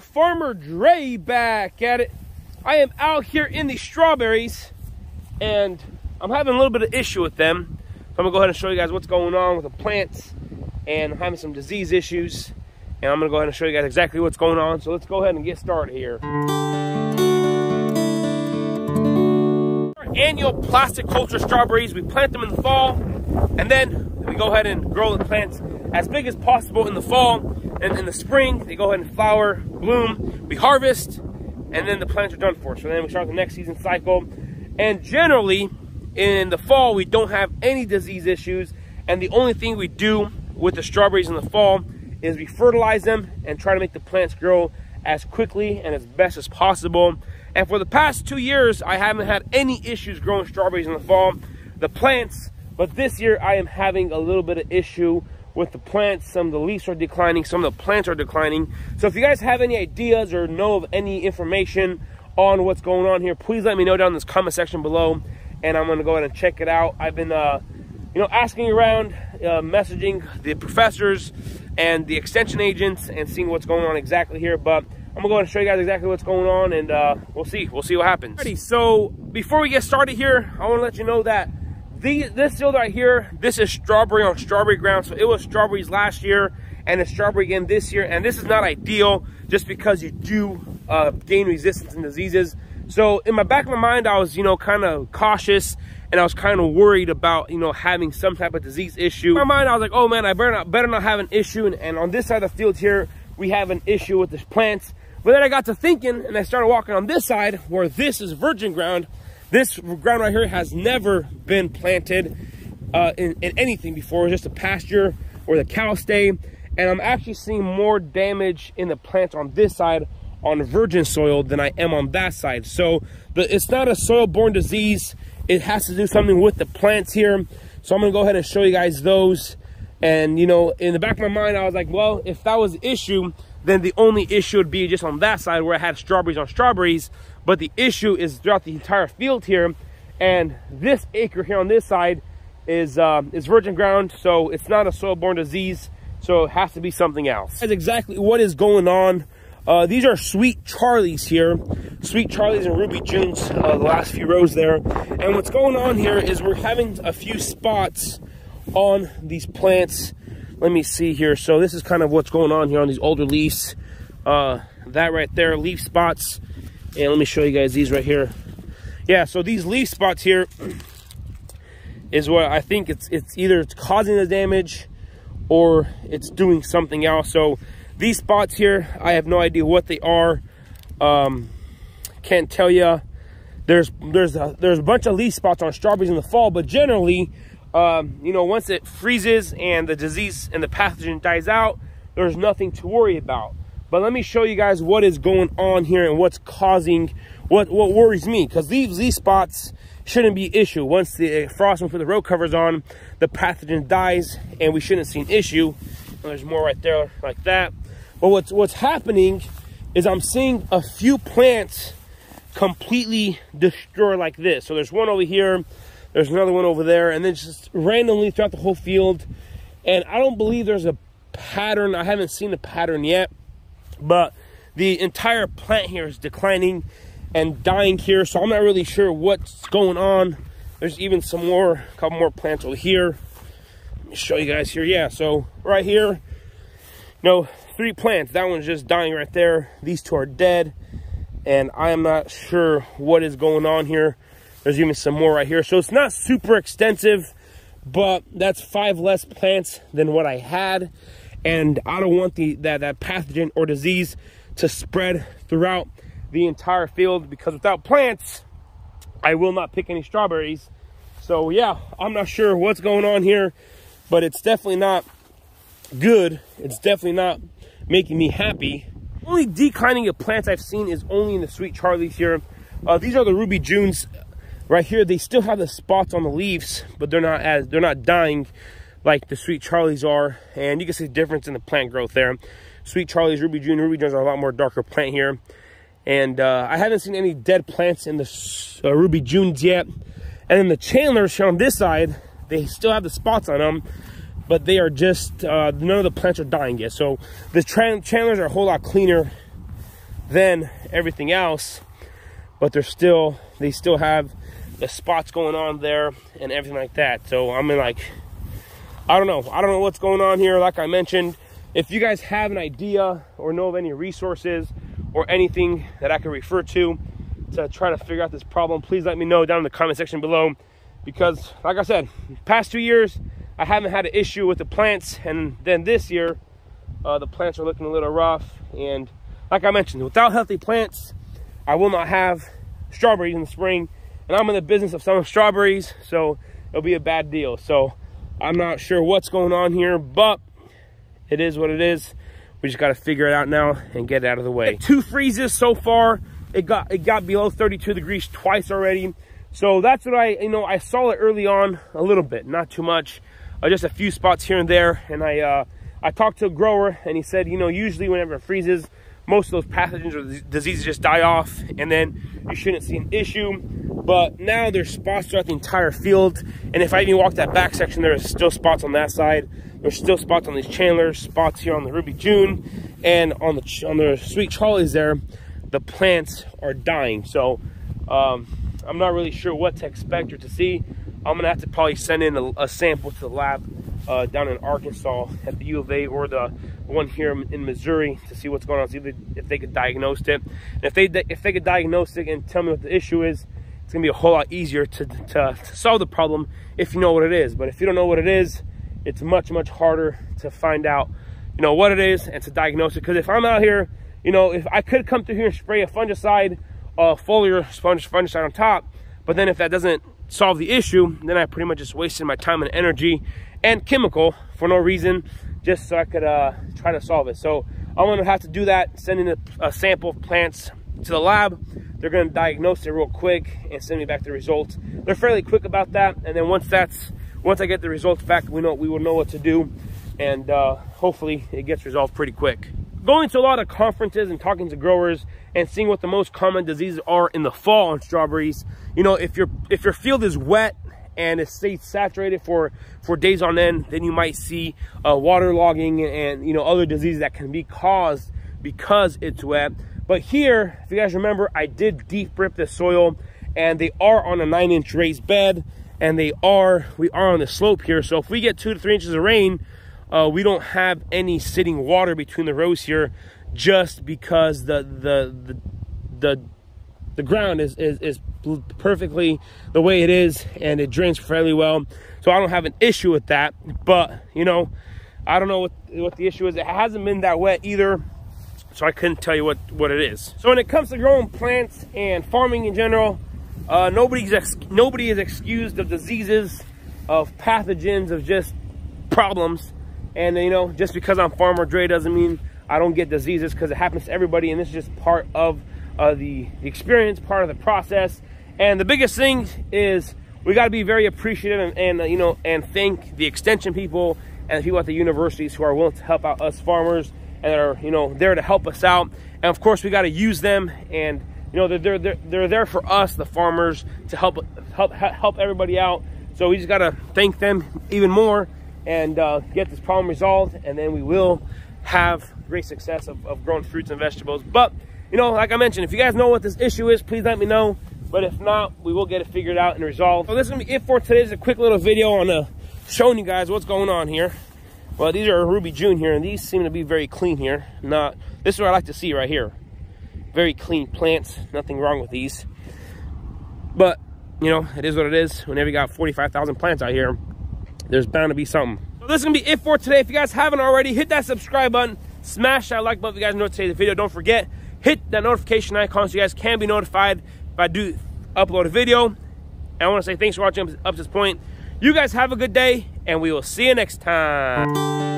Farmer Dre back at it. I am out here in the strawberries and I'm having a little bit of issue with them. So I'm gonna go ahead and show you guys what's going on with the plants, and I'm having some disease issues, and I'm gonna go ahead and show you guys exactly what's going on. So let's go ahead and get started here. Our annual plastic culture strawberries, we plant them in the fall, and then we go ahead and grow the plants as big as possible in the fall, and in the spring they go ahead and flower, bloom, we harvest, and then the plants are done for. So then we start the next season cycle, and generally in the fall we don't have any disease issues, and the only thing we do with the strawberries in the fall is we fertilize them and try to make the plants grow as quickly and as best as possible. And for the past 2 years I haven't had any issues growing strawberries in the fall, the plants, but this year I am having a little bit of issue with the plants. Some of the leaves are declining, some of the plants are declining. So if you guys have any ideas or know of any information on what's going on here, please let me know down in this comment section below, and I'm gonna go ahead and check it out. I've been asking around, messaging the professors and the extension agents and seeing what's going on exactly here, but I'm gonna go ahead and show you guys exactly what's going on, and we'll see what happens. Alrighty, so before we get started here, I want to let you know that this field right here, this is strawberry on strawberry ground. So it was strawberries last year and it's strawberry again this year, and this is not ideal just because you do gain resistance and diseases. So in the back of my mind I was kind of cautious, and I was kind of worried about having some type of disease issue. In my mind I was like, oh man, I better not have an issue, and on this side of the field here we have an issue with the plants. But then I got to thinking, and I started walking on this side where this is virgin ground. This ground right here has never been planted in anything before. It's just a pasture where the cows stay. And I'm actually seeing more damage in the plants on this side on virgin soil than I am on that side. So it's not a soil-borne disease. It has to do something with the plants here. So I'm gonna go ahead and show you guys those. And in the back of my mind, I was like, well, if that was the issue, then the only issue would be just on that side where I had strawberries on strawberries. But the issue is throughout the entire field here, and this acre here on this side is virgin ground, so it's not a soil-borne disease, so it has to be something else. That's exactly what is going on. These are Sweet Charlies here, Sweet Charlies and Ruby Junes, the last few rows there. And what's going on here is we're having a few spots on these plants. Let me see here. So this is kind of what's going on here on these older leaves. That right there, leaf spots. And let me show you guys these right here. Yeah, so these leaf spots here is what I think it's either it's causing the damage or it's doing something else. So these spots here, I have no idea what they are. Can't tell you. There's a bunch of leaf spots on strawberries in the fall, but generally, once it freezes and the disease and the pathogen dies out, there's nothing to worry about. But let me show you guys what is going on here and what's causing, what worries me. Because these spots shouldn't be an issue. Once the frost and put the row covers on, the pathogen dies and we shouldn't see an issue. And there's more right there like that. But what's happening is I'm seeing a few plants completely destroy like this. So there's one over here, there's another one over there, and then just randomly throughout the whole field. And I don't believe there's a pattern. I haven't seen the pattern yet. But the entire plant here is declining and dying here, so I'm not really sure what's going on. There's even a couple more plants over here. Let me show you guys here. Yeah, so right here, 3 plants. That one's just dying right there. These 2 are dead, and I am not sure what is going on here. There's even some more right here. So it's not super extensive, but that's 5 less plants than what I had. And I don't want that pathogen or disease to spread throughout the entire field, because without plants, I will not pick any strawberries. So yeah, I'm not sure what's going on here, but it's definitely not good. It's definitely not making me happy. Only declining of plants I've seen is only in the Sweet Charlies here. These are the Ruby Junes right here. They still have the spots on the leaves, but they're not dying like the Sweet Charlies are, and you can see the difference in the plant growth there. Sweet Charlies, Ruby Junes are a lot more darker plant here, and I haven't seen any dead plants in the Ruby Junes yet. And then the Chandlers on this side, they still have the spots on them, but they are just none of the plants are dying yet. So the Chandlers are a whole lot cleaner than everything else, but they still have the spots going on there and everything like that. So I mean, like, I don't know what's going on here. Like I mentioned, if you guys have an idea or know of any resources or anything that I can refer to try to figure out this problem, please let me know down in the comment section below. Because like I said, past 2 years I haven't had an issue with the plants, and then this year the plants are looking a little rough. And like I mentioned, without healthy plants, I will not have strawberries in the spring, and I'm in the business of selling strawberries, so it'll be a bad deal. So I'm not sure what's going on here, but it is what it is. We just got to figure it out now and get it out of the way. 2 freezes so far. It got below 32 degrees twice already. So that's what I saw it early on a little bit, not too much, just a few spots here and there. And I talked to a grower, and he said, usually whenever it freezes, most of those pathogens or diseases just die off, and then you shouldn't see an issue. But now there's spots throughout the entire field, and if I even walk that back section, there's still spots on that side. There's still spots on these Chandlers, spots here on the Ruby June, and on the Sweet Charlies there. The plants are dying. So I'm not really sure what to expect or to see. I'm gonna have to probably send in a sample to the lab down in Arkansas at the U of A, or the one here in Missouri, to see what's going on, see if they could diagnose it. And if they could diagnose it and tell me what the issue is, it's gonna be a whole lot easier to solve the problem if you know what it is. But if you don't know what it is, it's much harder to find out what it is and to diagnose it. Because if I'm out here, if I could come through here and spray a fungicide, foliar fungicide on top, but then if that doesn't solve the issue, then I pretty much just wasted my time and energy and chemical for no reason, just so I could try to solve it. So I'm gonna have to do that, send in a sample of plants to the lab. They're gonna diagnose it real quick and send me back the results. They're fairly quick about that, and then once I get the results back, we will know what to do, and hopefully it gets resolved pretty quick. Going to a lot of conferences and talking to growers and seeing what the most common diseases are in the fall on strawberries. If your field is wet and it stays saturated for days on end, then you might see waterlogging and other diseases that can be caused because it's wet. But here, if you guys remember, I did deep rip the soil, and they are on a 9-inch raised bed, and we are on the slope here. So if we get 2 to 3 inches of rain, we don't have any sitting water between the rows here, just because the ground is perfectly the way it is, and it drains fairly well. So I don't have an issue with that. But I don't know what the issue is. It hasn't been that wet either, so I couldn't tell you what it is. So when it comes to growing plants and farming in general, nobody is excused of diseases, of pathogens, of just problems. And just because I'm Farmer Dre doesn't mean I don't get diseases, because it happens to everybody, and this is just part of the experience, part of the process. And the biggest thing is we got to be very appreciative and thank the extension people and the people at the universities who are willing to help out us farmers, and that are there to help us out. And of course we got to use them, and they're there for us, the farmers, to help everybody out. So we just got to thank them even more and get this problem resolved, and then we will have great success of growing fruits and vegetables. But like I mentioned, if you guys know what this issue is, please let me know. But if not, we will get it figured out and resolved. So this is gonna be it for today. This is a quick little video on showing you guys what's going on here. Well, these are Ruby June here, and these seem to be very clean here. This is what I like to see right here. Very clean plants, nothing wrong with these. But it is what it is. Whenever you got 45,000 plants out here, there's bound to be something. So this is gonna be it for today. If you guys haven't already, hit that subscribe button, smash that like button if you guys know today's video. Don't forget, hit that notification icon so you guys can be notified if I do upload a video. And I want to say thanks for watching up to this point. You guys have a good day, and we will see you next time.